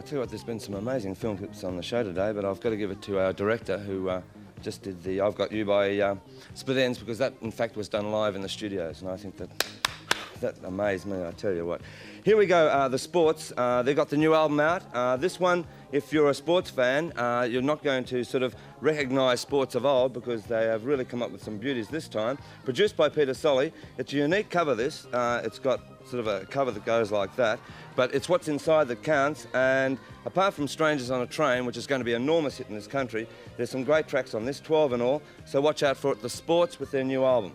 tell you what, there's been some amazing film clips on the show today, but I've got to give it to our director who just did the I've Got You by Split Enz, because that, in fact, was done live in the studios, and I think that amazed me, I tell you what. Here we go, the sports. They've got the new album out. This one, if you're a sports fan, you're not going to sort of recognise sports of old, because they have really come up with some beauties this time. Produced by Peter Solly. It's a unique cover, this. It's got sort of a cover that goes like that, but it's what's inside that counts, and apart from Strangers on a Train, which is going to be an enormous hit in this country, there's some great tracks on this, 12 in all, so watch out for it. The Sports with their new album.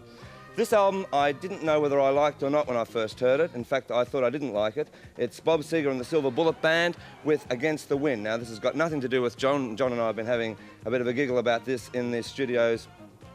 This album, I didn't know whether I liked or not when I first heard it. In fact, I thought I didn't like it. It's Bob Seger and the Silver Bullet Band with Against the Wind. Now, this has got nothing to do with John. John and I have been having a bit of a giggle about this in the studios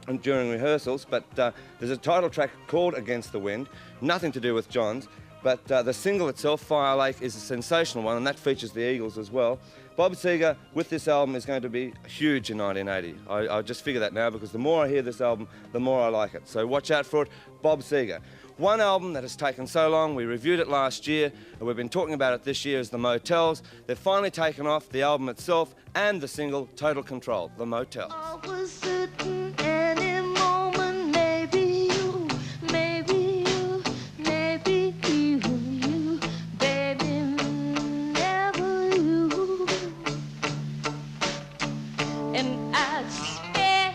and during rehearsals, but there's a title track called Against the Wind, nothing to do with John's, but the single itself, Fire Lake, is a sensational one, and that features the Eagles as well. Bob Seger with this album is going to be huge in 1980. I just figure that now, because the more I hear this album, the more I like it. So watch out for it, Bob Seger. One album that has taken so long, we reviewed it last year, and we've been talking about it this year, is the Motels. They've finally taken off the album itself and the single Total Control, the Motels. I was certain any moment, maybe you, maybe you, maybe you, baby, never you. And I spell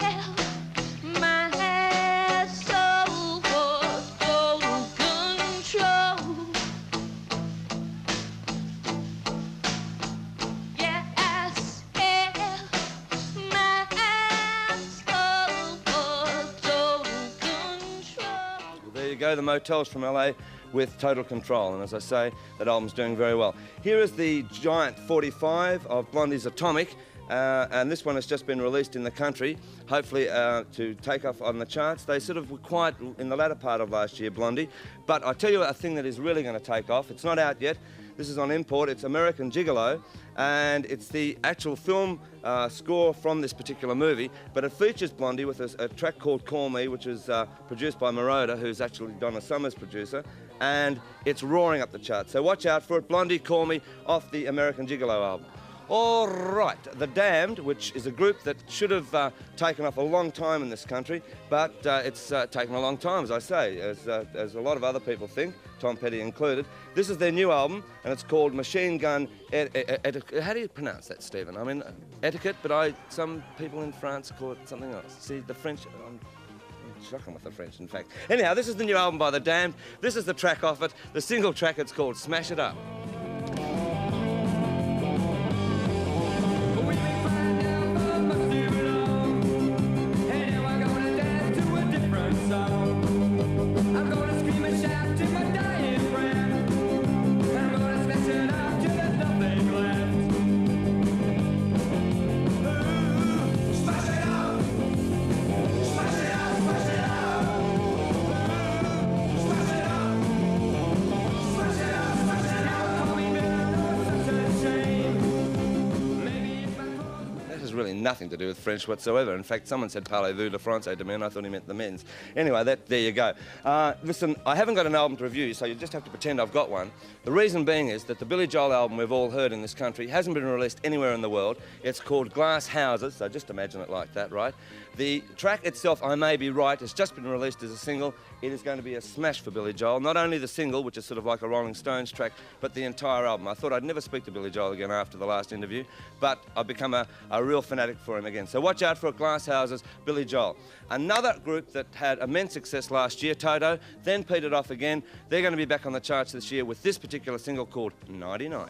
my soul for total control. Yeah, I spell my soul for total control. Well, there you go, the Motels from LA with Total Control, and as I say, that album's doing very well. Here is the giant 45 of Blondie's Atomic, and this one has just been released in the country, hopefully to take off on the charts. They sort of were quiet in the latter part of last year, Blondie, but I tell you a thing that is really going to take off. It's not out yet. This is on import. It's American Gigolo, and it's the actual film score from this particular movie, but it features Blondie with a track called Call Me, which is produced by Moroder, who's actually Donna Summer's producer, and it's roaring up the charts. So watch out for it. Blondie, Call Me, off the American Gigolo album. All right, The Damned, which is a group that should have taken off a long time in this country, but it's taken a long time, as I say, as a lot of other people think, Tom Petty included. This is their new album, and it's called Machine Gun Etiquette. How do you pronounce that, Stephen? I mean, etiquette, but some people in France call it something else. See, the French... I'm shocking with the French, in fact. Anyhow, this is the new album by The Damned. This is the track off it. The single track, it's called Smash It Up. Really nothing to do with French whatsoever. In fact, someone said parlez-vous de français to me, and I thought he meant the men's. Anyway, there you go. Listen, I haven't got an album to review, so you just have to pretend I've got one. The reason being is that the Billy Joel album we've all heard in this country hasn't been released anywhere in the world. It's called Glass Houses, so just imagine it like that, right? The track itself, I may be right, has just been released as a single. It is going to be a smash for Billy Joel. Not only the single, which is sort of like a Rolling Stones track, but the entire album. I thought I'd never speak to Billy Joel again after the last interview, but I've become a real fanatic for him again. So watch out for it, Glass Houses, Billy Joel. Another group that had immense success last year, Toto, then petered off again. They're going to be back on the charts this year with this particular single called 99.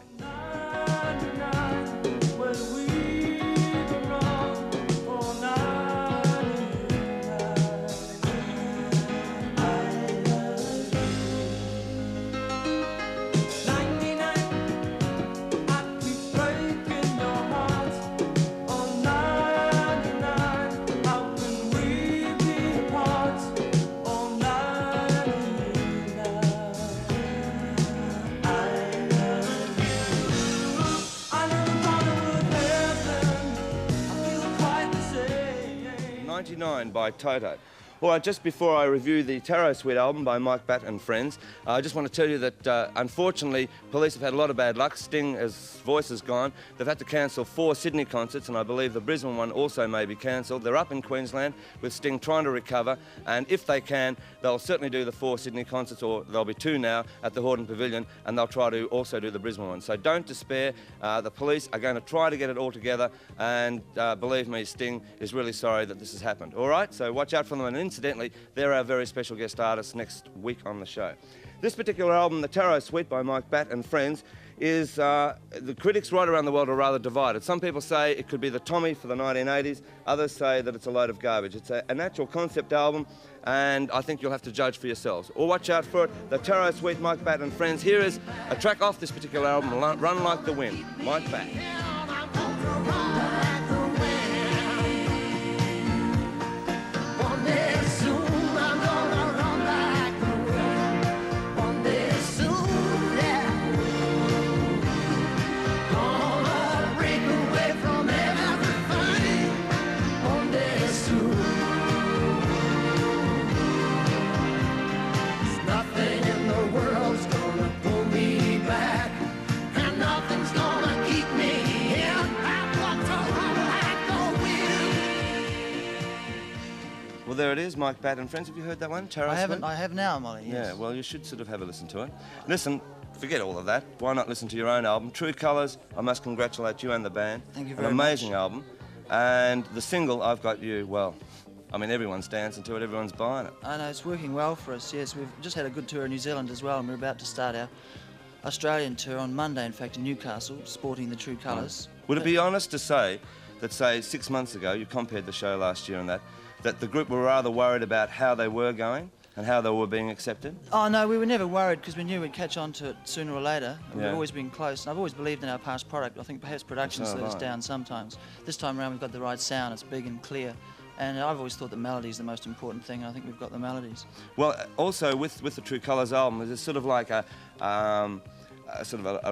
99 by Toto. All right, just before I review the Tarot Suite album by Mike Batt and Friends, I just want to tell you that unfortunately police have had a lot of bad luck. Sting, his voice is gone. They've had to cancel 4 Sydney concerts, and I believe the Brisbane one also may be cancelled. They're up in Queensland with Sting trying to recover, and if they can, they'll certainly do the 4 Sydney concerts, or there'll be 2 now at the Hordern Pavilion, and they'll try to also do the Brisbane one. So don't despair. The police are going to try to get it all together, and believe me, Sting is really sorry that this has happened. All right, so watch out for them, and incidentally, they're our very special guest artists next week on the show. This particular album, The Tarot Suite by Mike Batt and Friends, is, the critics right around the world are rather divided. Some people say it could be the Tommy for the 1980s, others say that it's a load of garbage. It's an actual concept album, and I think you'll have to judge for yourselves. Or watch out for it, The Tarot Suite, Mike Batt and Friends. Here is a track off this particular album, Run Like the Wind, Mike Batt. Well, there it is, Mike Batt and Friends. Have you heard that one? Tarot I haven't. Suite? I have now, Molly. Yes. Yeah, well, you should sort of have a listen to it. Listen, forget all of that. Why not listen to your own album? True Colours, I must congratulate you and the band. Thank you An very much. amazing album. And the single, I've Got You, well, I mean, everyone's dancing to it, everyone's buying it. I know, it's working well for us, yes. We've just had a good tour in New Zealand as well, and we're about to start our Australian tour on Monday, in fact, in Newcastle, sporting the True Colours. Would it be honest to say that, say, 6 months ago, you compared the show last year and that the group were rather worried about how they were going and how they were being accepted? Oh, no, we were never worried because we knew we'd catch on to it sooner or later. And Yeah. We've always been close, and I've always believed in our past product. I think perhaps production's So have let us I. down sometimes. This time around, we've got the right sound. It's big and clear. And I've always thought that melody is the most important thing, and I think we've got the melodies. Well, also with the True Colours album, there's sort of like a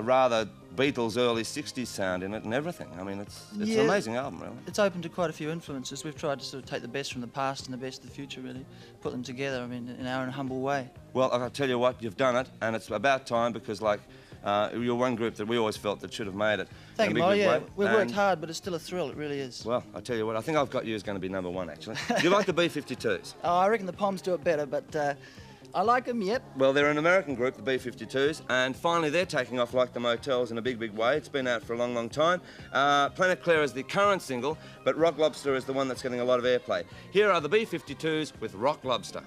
rather Beatles early 60s sound in it and everything. I mean, it's Yeah. an amazing album, really. It's open to quite a few influences. We've tried to sort of take the best from the past and the best of the future, really, put them together, I mean, in our own humble way. Well, I'll tell you what, you've done it, and it's about time because, like, you're one group that we always felt that should have made it. Thank in you, a big, Molly. big Yeah, way. we've worked And, hard, but it's still a thrill. It really is. Well, I'll tell you what, I think I've Got You is going to be number 1, actually. Do you like the B-52s? Oh, I reckon the Poms do it better, but I like them, yep. Well, they're an American group, the B-52s, and finally they're taking off like the Motels in a big, big way. It's been out for a long, long time. Planet Claire is the current single, but Rock Lobster is the one that's getting a lot of airplay. Here are the B-52s with Rock Lobster.